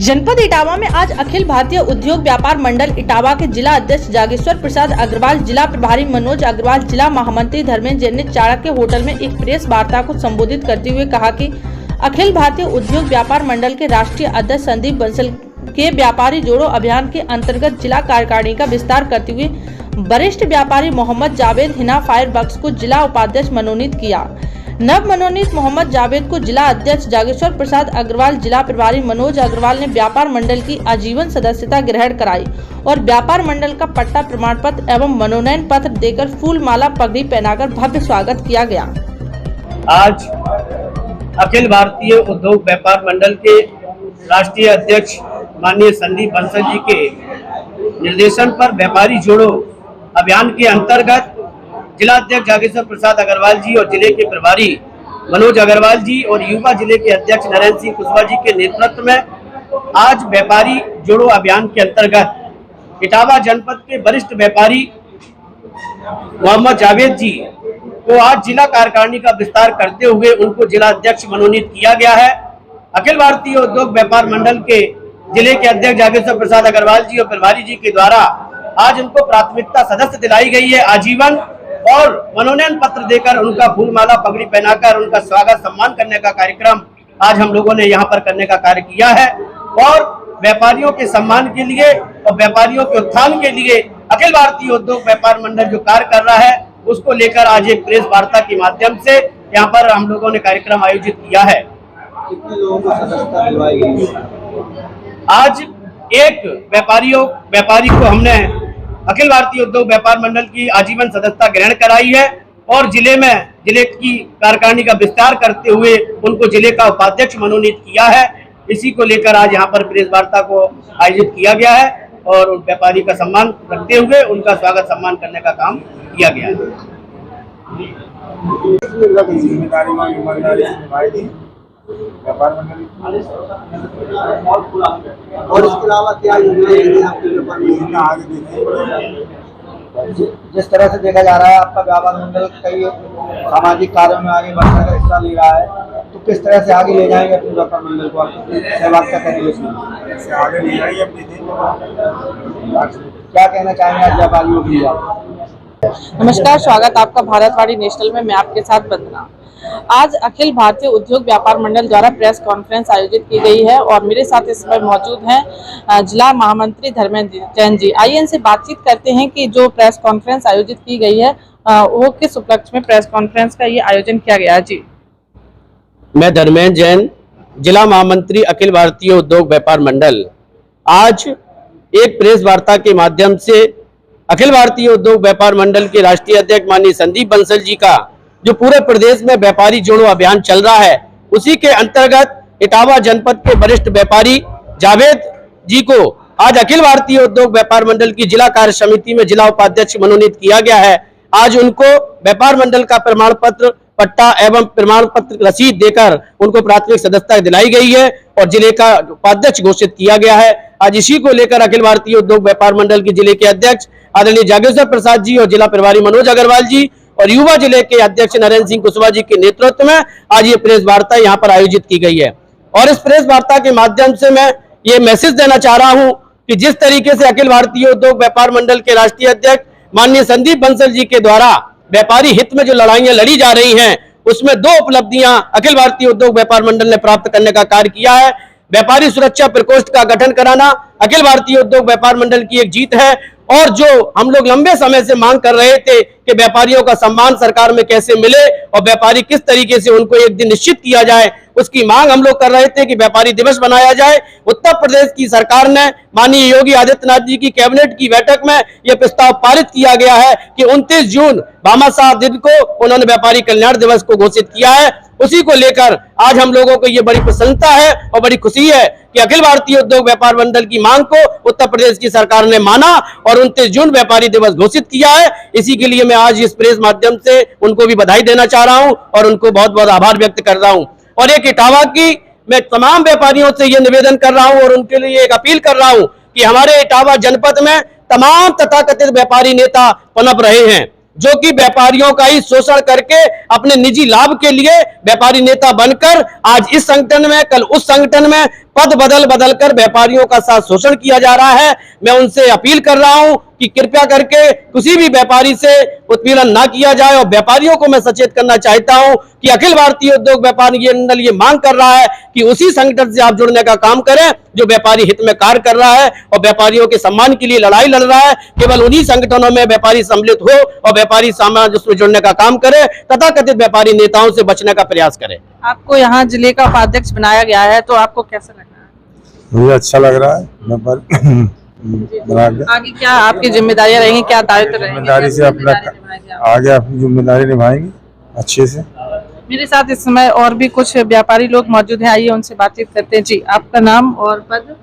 जनपद इटावा में आज अखिल भारतीय उद्योग व्यापार मंडल इटावा के जिला अध्यक्ष जागेश्वर प्रसाद अग्रवाल, जिला प्रभारी मनोज अग्रवाल, जिला महामंत्री धर्मेंद्र जैन ने चाणक्य होटल में एक प्रेस वार्ता को संबोधित करते हुए कहा कि अखिल भारतीय उद्योग व्यापार मंडल के राष्ट्रीय अध्यक्ष संदीप बंसल के व्यापारी जोड़ो अभियान के अंतर्गत जिला कार्यकारिणी का विस्तार करते हुए वरिष्ठ व्यापारी मोहम्मद जावेद हिना फायरबक्स को जिला उपाध्यक्ष मनोनीत किया। नव मनोनीत मोहम्मद जावेद को जिला अध्यक्ष जागेश्वर प्रसाद अग्रवाल, जिला प्रभारी मनोज अग्रवाल ने व्यापार मंडल की आजीवन सदस्यता ग्रहण कराई और व्यापार मंडल का पट्टा, प्रमाण पत्र एवं मनोनयन पत्र देकर फूल माला पगड़ी पहनाकर भव्य स्वागत किया गया। आज अखिल भारतीय उद्योग व्यापार मंडल के राष्ट्रीय अध्यक्ष माननीय संदीप बंसल जी के निर्देशन पर व्यापारी जोड़ो अभियान के अंतर्गत जिला अध्यक्ष जागेश्वर प्रसाद अग्रवाल जी और जिले के प्रभारी मनोज अग्रवाल जी और युवा जिले के अध्यक्ष नरेंद्र सिंह कुशवाहा जी के नेतृत्व में आज व्यापारी जोड़ो अभियान के अंतर्गत इटावा जनपद के वरिष्ठ व्यापारी मोहम्मद जावेद जी को आज जिला कार्यकारिणी का विस्तार करते हुए उनको जिला अध्यक्ष मनोनीत किया गया है। अखिल भारतीय उद्योग व्यापार मंडल के जिले के अध्यक्ष जागेश्वर प्रसाद अग्रवाल जी और प्रभारी जी के द्वारा आज उनको प्राथमिकता सदस्य दिलाई गई है आजीवन, और मनोनयन पत्र देकर उनका फूलमाला पगड़ी पहनाकर उनका स्वागत सम्मान करने का कार्यक्रम आज हम लोगों ने यहाँ पर करने का कार्य किया है। और व्यापारियों के सम्मान के लिए और व्यापारियों के उत्थान के लिए अखिल भारतीय उद्योग व्यापार मंडल जो कार्य कर रहा है उसको लेकर आज एक प्रेस वार्ता के माध्यम से यहाँ पर हम लोगों ने कार्यक्रम आयोजित किया है। कितने लोगों को सदस्यता दिलवाई गई? आज एक व्यापारी को हमने अखिल भारतीय उद्योग व्यापार मंडल की आजीवन सदस्यता ग्रहण कराई है और जिले की कार्यकारिणी का विस्तार करते हुए उनको जिले का उपाध्यक्ष मनोनीत किया है। इसी को लेकर आज यहाँ पर प्रेस वार्ता को आयोजित किया गया है और उन व्यापारी का सम्मान रखते हुए उनका स्वागत सम्मान करने का काम किया गया है। व्यापार मंडल और इसके अलावा क्या जिस तरह से देखा जा रहा है आपका व्यापार मंडल कई सामाजिक कार्यों में आगे बढ़ने का हिस्सा ले रहा है, तो किस तरह से आगे ले जाएंगे अपने व्यापार मंडल को? सहभाग क्या करेंगे इसमें? आगे ले जाएंगे अपने क्या कहना चाहेंगे आज व्यापारियों की? नमस्कार, स्वागत आपका भारतवाणी नेशनल में। मैं आपके साथ बंदना। आज अखिल भारतीय उद्योग व्यापार मंडल द्वारा प्रेस कॉन्फ्रेंस आयोजित की गई है और मेरे साथ इस समय मौजूद हैं जिला महामंत्री धर्मेंद्र जैन जी। आइए इनसे बातचीत करते हैं कि जो प्रेस कॉन्फ्रेंस आयोजित की गई है वो किस उपलक्ष्य में प्रेस कॉन्फ्रेंस का ये आयोजन किया गया है। जी, मैं धर्मेंद्र जैन, जिला महामंत्री अखिल भारतीय उद्योग व्यापार मंडल, आज एक प्रेस वार्ता के माध्यम से अखिल भारतीय उद्योग व्यापार मंडल के राष्ट्रीय अध्यक्ष माननीय संदीप बंसल जी का जो पूरे प्रदेश में व्यापारी जोड़ो अभियान चल रहा है उसी के अंतर्गत इटावा जनपद के वरिष्ठ व्यापारी जावेद जी को आज अखिल भारतीय उद्योग व्यापार मंडल की जिला कार्य समिति में जिला उपाध्यक्ष मनोनीत किया गया है। आज उनको व्यापार मंडल का प्रमाण पत्र, पट्टा एवं प्रमाण पत्र रसीद देकर उनको प्राथमिक सदस्यता दिलाई गई है और जिले का उपाध्यक्ष घोषित किया गया है। आज इसी को लेकर अखिल भारतीय उद्योग व्यापार मंडल के जिले के अध्यक्ष आदरणीय जागेश्वर प्रसाद जी और जिला प्रभारी मनोज अग्रवाल जी और युवा जिले के अध्यक्ष नरेंद्र सिंह कुशवाहा जी के नेतृत्व में आज ये प्रेस वार्ता यहाँ पर आयोजित की गई है। और इस प्रेस वार्ता के माध्यम से मैं ये मैसेज देना चाह रहा हूँ कि जिस तरीके से अखिल भारतीय उद्योग व्यापार मंडल के राष्ट्रीय अध्यक्ष माननीय संदीप बंसल जी के द्वारा व्यापारी हित में जो लड़ाइयां लड़ी जा रही हैं उसमें दो उपलब्धियां अखिल भारतीय उद्योग व्यापार मंडल ने प्राप्त करने का कार्य किया है। व्यापारी सुरक्षा प्रकोष्ठ का गठन कराना अखिल भारतीय उद्योग व्यापार मंडल की एक जीत है और जो हम लोग लंबे समय से मांग कर रहे थे कि व्यापारियों का सम्मान सरकार में कैसे मिले और व्यापारी किस तरीके से उनको एक दिन निश्चित किया जाए, उसकी मांग हम लोग कर रहे थे कि व्यापारी दिवस बनाया जाए। उत्तर प्रदेश की सरकार ने माननीय योगी आदित्यनाथ जी की कैबिनेट की बैठक में यह प्रस्ताव पारित किया गया है कि 29 जून भामाशाह दिन को उन्होंने व्यापारी कल्याण दिवस को घोषित किया है। उसी को लेकर आज हम लोगों को ये बड़ी प्रसन्नता है और बड़ी खुशी है कि अखिल भारतीय उद्योग व्यापार मंडल की मांग को उत्तर प्रदेश की सरकार ने माना और 29 जून व्यापारी दिवस घोषित किया है। इसी के लिए मैं आज इस प्रेस माध्यम से उनको भी बधाई देना चाह रहा हूं और उनको बहुत बहुत आभार व्यक्त कर रहा हूं। और एक इटावा की मैं तमाम व्यापारियों से ये निवेदन कर रहा हूं और उनके लिए एक अपील कर रहा हूं कि हमारे इटावा जनपद में तमाम तथाकथित व्यापारी नेता पनप रहे हैं जो कि व्यापारियों का ही शोषण करके अपने निजी लाभ के लिए व्यापारी नेता बनकर आज इस संगठन में, कल उस संगठन में पद बदल बदल कर व्यापारियों का साथ शोषण किया जा रहा है। मैं उनसे अपील कर रहा हूं कि कृपया करके किसी भी व्यापारी से उत्पीड़न ना किया जाए, और व्यापारियों को मैं सचेत करना चाहता हूं कि अखिल भारतीय उद्योग व्यापार मंडल ये मांग कर रहा है कि उसी संगठन से आप जुड़ने का काम करें जो व्यापारी हित में कार्य कर रहा है और व्यापारियों के सम्मान के लिए लड़ाई लड़ रहा है। केवल उन्हीं संगठनों में व्यापारी सम्मिलित हो और व्यापारी समाज उसमें जुड़ने का काम करे, तथाकथित व्यापारी नेताओं से बचने का प्रयास करे। आपको यहाँ जिले का उपाध्यक्ष बनाया गया है, तो आपको कैसा लग रहा है? मुझे अच्छा लग रहा है। आगे क्या आपकी जिम्मेदारियां रहेंगी, क्या दायित्व रहेंगे? जिम्मेदारी से अपना आगे अपनी जिम्मेदारी निभाएंगे अच्छे से। मेरे साथ इस समय और भी कुछ व्यापारी लोग मौजूद हैं, आइए उनसे बातचीत करते हैं। जी, आपका नाम और पद?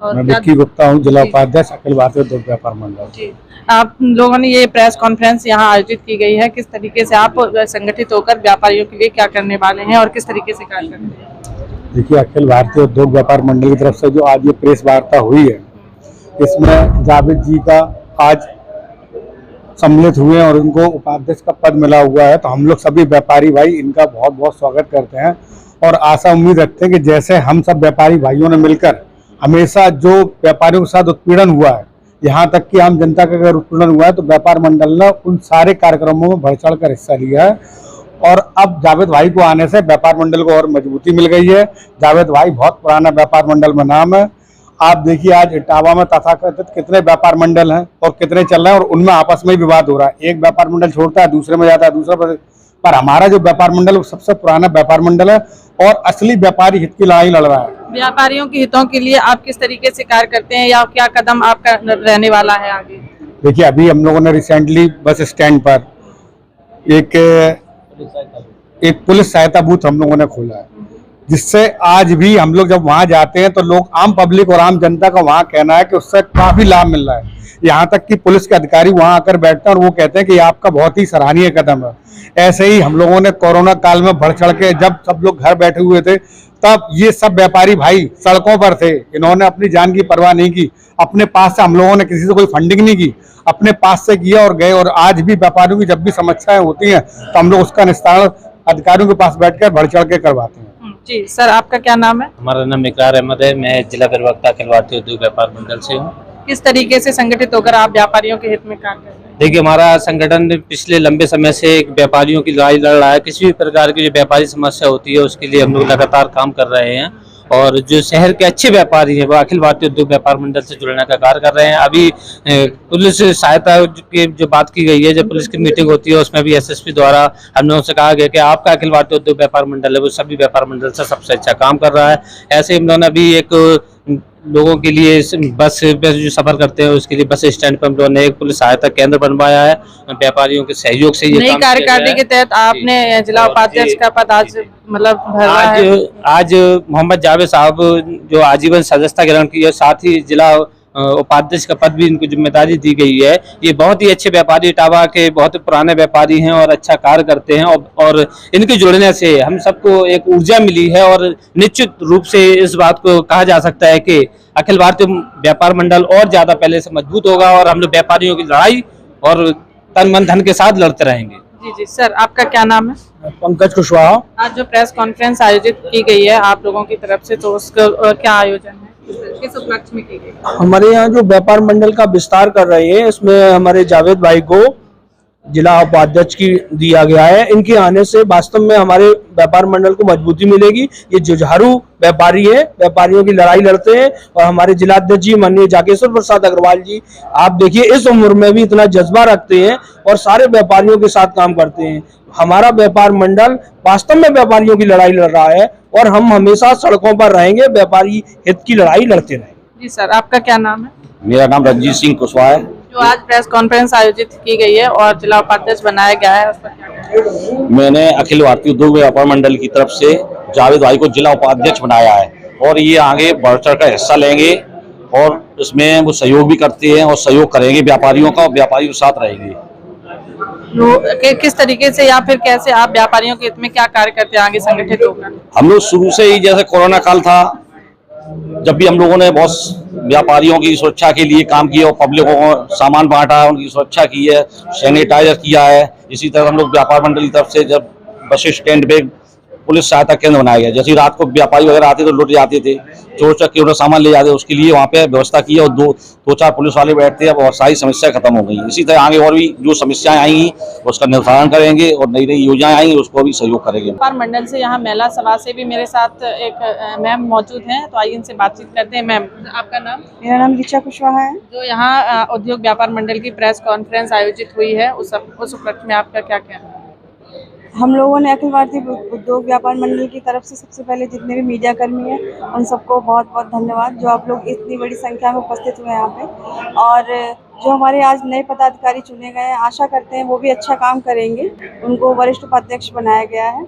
और मैं क्या- विक्की गुप्ता हूँ, जिला उपाध्यक्ष अखिल भारतीय उद्योग व्यापार मंडल। जी, आप लोगों ने ये प्रेस कॉन्फ्रेंस यहाँ आयोजित की गई है, किस तरीके से आप संगठित होकर व्यापारियों के लिए क्या करने वाले हैं और किस तरीके से कार्य करते हैं? देखिए, अखिल भारतीय उद्योग व्यापार मंडल की तरफ से जो आज ये प्रेस वार्ता हुई है, इसमें जावेद जी का आज सम्मिलित हुए और उनको उपाध्यक्ष का पद मिला हुआ है। तो हम लोग सभी व्यापारी भाई इनका बहुत बहुत स्वागत करते हैं और आशा उम्मीद रखते हैं कि जैसे हम सब व्यापारी भाइयों ने मिलकर हमेशा जो व्यापारियों के साथ उत्पीड़न हुआ है, यहाँ तक कि आम जनता का अगर उत्पीड़न हुआ है, तो व्यापार मंडल ने उन सारे कार्यक्रमों में बढ़ चढ़ कर हिस्सा लिया है। और अब जावेद भाई को आने से व्यापार मंडल को और मजबूती मिल गई है। जावेद भाई बहुत पुराना व्यापार मंडल में नाम है। आप देखिए आज इटावा में तथाकथित कितने व्यापार मंडल हैं और कितने चल रहे हैं, और उनमें आपस में ही विवाद हो रहा है। एक व्यापार मंडल छोड़ता है, दूसरे में जाता है, दूसरा पर हमारा जो व्यापार मंडल वो सबसे पुराना व्यापार मंडल है और असली व्यापारी हित की लड़ाई लड़ रहा है। व्यापारियों के हितों के लिए आप किस तरीके से कार्य करते हैं या क्या कदम आपका रहने वाला है आगे? देखिए, अभी हम लोगों ने रिसेंटली बस स्टैंड पर एक पुलिस सहायता बूथ हम लोगों ने खोला है, जिससे आज भी हम लोग जब वहां जाते हैं तो लोग, आम पब्लिक और आम जनता का वहां कहना है कि उससे काफी लाभ मिल रहा है। यहाँ तक कि पुलिस के अधिकारी वहां आकर बैठते हैं और वो कहते हैं कि आपका बहुत ही सराहनीय कदम है। ऐसे ही हम लोगों ने कोरोना काल में बढ़ चढ़ के, जब सब लोग घर बैठे हुए थे, तब ये सब व्यापारी भाई सड़कों पर थे। इन्होंने अपनी जान की परवाह नहीं की। अपने पास से हम लोगों ने किसी से कोई फंडिंग नहीं की, अपने पास से किया और गए। और आज भी व्यापारियों की जब भी समस्याएं होती हैं तो हम लोग उसका निस्तारण अधिकारियों के पास बैठकर बढ़ चढ़ के करवाते हैं। जी सर, आपका क्या नाम है? हमारा नाम इकरार अहमद है। मैं जिला प्रवक्ता अखिल भारतीय उद्योग व्यापार मंडल से हूँ। किस तरीके से संगठित होकर आप व्यापारियों के हित में कार्य कर रहे हैं? देखिए, हमारा संगठन पिछले लंबे समय से एक व्यापारियों की लड़ाई लड़ रहा है। किसी भी प्रकार की जो व्यापारी समस्या होती है उसके लिए हम लोग लगातार काम कर रहे हैं, और जो शहर के अच्छे व्यापारी हैं वो अखिल भारतीय उद्योग व्यापार मंडल से जुड़ने का कार्य कर रहे हैं। अभी पुलिस सहायता की जो बात की गई है, जब पुलिस की मीटिंग होती है उसमें भी एसएसपी द्वारा हम लोगों से कहा गया कि आपका अखिल भारतीय उद्योग व्यापार मंडल है वो सभी व्यापार मंडल से सबसे अच्छा काम कर रहा है। ऐसे हम लोगों ने अभी एक लोगों के लिए बस जो सफर करते हैं उसके लिए बस स्टैंड पर हम लोगों ने एक पुलिस सहायता केंद्र बनवाया है। व्यापारियों के सहयोग से ये नई काम किया गया कार्यकारिणी है। के तहत आपने जिला उपाध्यक्ष का पद आज मतलब भरा है। आज मोहम्मद जावेद साहब जो आजीवन सदस्यता ग्रहण की है, साथ ही जिला उपाध्यक्ष का पद भी इनको जिम्मेदारी दी गई है। ये बहुत ही अच्छे व्यापारी, इटावा के बहुत पुराने व्यापारी हैं और अच्छा कार्य करते हैं, और इनके जुड़ने से हम सबको एक ऊर्जा मिली है। और निश्चित रूप से इस बात को कहा जा सकता है कि अखिल भारतीय व्यापार मंडल और ज्यादा पहले से मजबूत होगा और हम लोग व्यापारियों की लड़ाई और तन मन धन के साथ लड़ते रहेंगे। जी जी सर, आपका क्या नाम है? पंकज कुशवाहा। आज जो प्रेस कॉन्फ्रेंस आयोजित की गई है आप लोगों की तरफ से, तो उसका क्या आयोजन है, किस उपलक्ष्य में की गई? हमारे यहाँ जो व्यापार मंडल का विस्तार कर रहे हैं, इसमें हमारे जावेद भाई को जिला उपाध्यक्ष की दिया गया है। इनके आने से वास्तव में हमारे व्यापार मंडल को मजबूती मिलेगी। ये जुझारू व्यापारी है, व्यापारियों की लड़ाई लड़ते हैं, और हमारे जिलाध्यक्ष जी माननीय जागेश्वर प्रसाद अग्रवाल जी, आप देखिए इस उम्र में भी इतना जज्बा रखते हैं और सारे व्यापारियों के साथ काम करते हैं। हमारा व्यापार मंडल वास्तव में व्यापारियों की लड़ाई लड़ रहा है और हम हमेशा सड़कों पर रहेंगे, व्यापारी हित की लड़ाई लड़ते रहेंगे। जी सर, आपका क्या नाम है? मेरा नाम रंजीत सिंह कुशवाहा है। जो आज प्रेस कॉन्फ्रेंस आयोजित की गई है और जिला उपाध्यक्ष बनाया गया है, उस पर क्या कहना है? मैंने अखिल भारतीय उद्योग व्यापार मंडल की तरफ से जावेद भाई को जिला उपाध्यक्ष बनाया है, और ये आगे बढ़ चढ़ कर हिस्सा लेंगे और इसमें वो सहयोग भी करते हैं और सहयोग करेंगे व्यापारियों का, और व्यापारियों के साथ रहेंगे। किस तरीके से या फिर कैसे आप व्यापारियों के हित में क्या कार्य करते हैं आगे संगठित होकर? हम लोग शुरू से ही, जैसे कोरोना काल था, जब भी हम लोगों ने बहुत व्यापारियों की सुरक्षा के लिए काम किया और पब्लिकों को सामान बांटा, उनकी सुरक्षा की है, सैनिटाइजर किया है। इसी तरह हम लोग व्यापार मंडल की तरफ से जब बस स्टैंड पे पुलिस सहायता केंद्र बनाया गया। जैसे रात को व्यापारी वगैरह आते तो लुट जाते थे, चोर चक्के उन्हें सामान ले जाते, उसके लिए वहाँ पे व्यवस्था की है और दो चार पुलिस वाले बैठते हैं। बहुत सारी समस्या खत्म हो गई। इसी तरह आगे और भी जो समस्याएं आएंगी उसका निवारण करेंगे और नई नई योजनाएं आएंगी उसको भी सहयोग करेंगे। व्यापार मंडल से यहाँ महिला सभा से भी मेरे साथ एक मैम मौजूद हैं, तो आइए इनसे बातचीत करते हैं। मैम, आपका नाम? मेरा नाम ऋचा कुशवाहा है। जो यहाँ उद्योग व्यापार मंडल की प्रेस कॉन्फ्रेंस आयोजित हुई है उस उपलक्ष्य में आपका क्या कहना है? हम लोगों ने अखिल भारतीय उद्योग व्यापार मंडल की तरफ से सबसे पहले जितने भी मीडिया कर्मी हैं उन सबको बहुत बहुत धन्यवाद जो आप लोग इतनी बड़ी संख्या में उपस्थित हुए हैं यहाँ पे। और जो हमारे आज नए पदाधिकारी चुने गए हैं, आशा करते हैं वो भी अच्छा काम करेंगे। उनको वरिष्ठ उपाध्यक्ष बनाया गया है।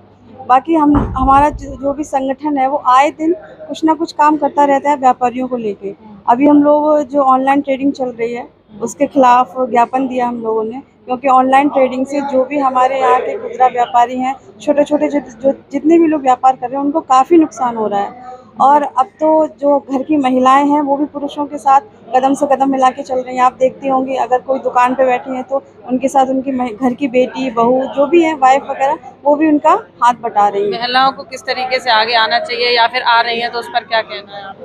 बाकी हमारा जो भी संगठन है वो आए दिन कुछ ना कुछ काम करता रहता है व्यापारियों को लेके। अभी हम लोग जो ऑनलाइन ट्रेडिंग चल रही है उसके खिलाफ ज्ञापन दिया हम लोगों ने, क्योंकि ऑनलाइन ट्रेडिंग से जो भी हमारे यहाँ के खुदरा व्यापारी हैं, छोटे छोटे जो जितने भी लोग व्यापार कर रहे हैं उनको काफ़ी नुकसान हो रहा है। और अब तो जो घर की महिलाएं हैं वो भी पुरुषों के साथ कदम से कदम मिला के चल रही हैं। आप देखती होंगी अगर कोई दुकान पे बैठी हैं तो उनके साथ उनकी घर की बेटी, बहू जो भी है, वाइफ वगैरह, वो भी उनका हाथ बटा रही है। महिलाओं को किस तरीके से आगे आना चाहिए या फिर आ रही है तो उस पर क्या कहना है आप?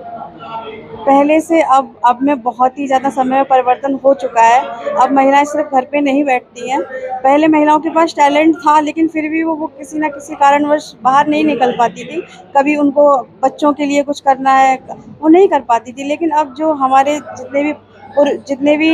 पहले से अब में बहुत ही ज़्यादा समय में परिवर्तन हो चुका है। अब महिलाएं सिर्फ घर पे नहीं बैठती हैं। पहले महिलाओं के पास टैलेंट था लेकिन फिर भी वो किसी ना किसी कारणवश बाहर नहीं निकल पाती थी। कभी उनको बच्चों के लिए कुछ करना है वो नहीं कर पाती थी। लेकिन अब जो हमारे जितने भी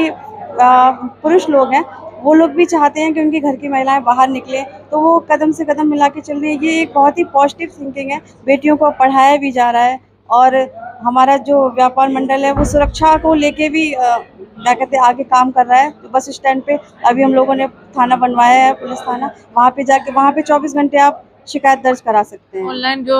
पुरुष लोग हैं वो लोग भी चाहते हैं कि उनकी घर की महिलाएं बाहर निकलें, तो वो कदम से कदम मिला के चल रही है। ये एक बहुत ही पॉजिटिव थिंकिंग है। बेटियों को पढ़ाया भी जा रहा है और हमारा जो व्यापार मंडल है वो सुरक्षा को लेके भी क्या कहते हैं आगे काम कर रहा है। तो बस स्टैंड पे अभी हम लोगों ने थाना बनवाया है, पुलिस थाना, वहाँ पे जाके वहाँ पे 24 घंटे आप शिकायत दर्ज करा सकते हैं। ऑनलाइन जो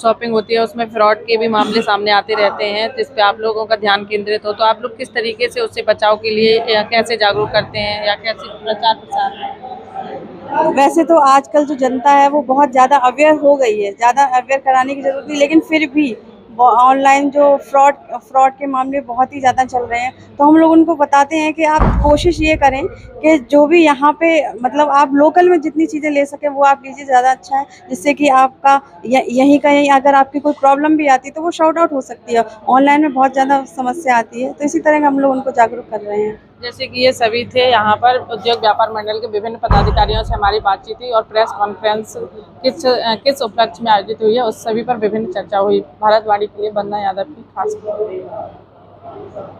शॉपिंग होती है उसमें फ्रॉड के भी मामले सामने आते रहते हैं, जिस पे आप लोगों का ध्यान केंद्रित हो, तो आप लोग किस तरीके से उससे बचाव के लिए या कैसे जागरूक करते हैं या कैसे प्रचार प्रसार? वैसे तो आजकल जो जनता है वो बहुत ज़्यादा अवेयर हो गई है, ज़्यादा अवेयर कराने की ज़रूरत नहीं, लेकिन फिर भी ऑनलाइन जो फ्रॉड के मामले बहुत ही ज़्यादा चल रहे हैं। तो हम लोग उनको बताते हैं कि आप कोशिश ये करें कि जो भी यहाँ पे मतलब आप लोकल में जितनी चीज़ें ले सकें वो आप लीजिए, ज़्यादा अच्छा है, जिससे कि आपका यहीं कहीं अगर आपकी कोई प्रॉब्लम भी आती है तो वो शॉर्ट आउट हो सकती है। ऑनलाइन में बहुत ज़्यादा समस्या आती है, तो इसी तरह हम लोग उनको जागरूक कर रहे हैं। जैसे कि ये सभी थे यहाँ पर उद्योग व्यापार मंडल के विभिन्न पदाधिकारियों से हमारी बातचीत हुई और प्रेस कॉन्फ्रेंस किस उपलक्ष्य में आयोजित हुई है उस सभी पर विभिन्न चर्चा हुई। भारतवाणी के लिए वंदना यादव की खास रिपोर्ट।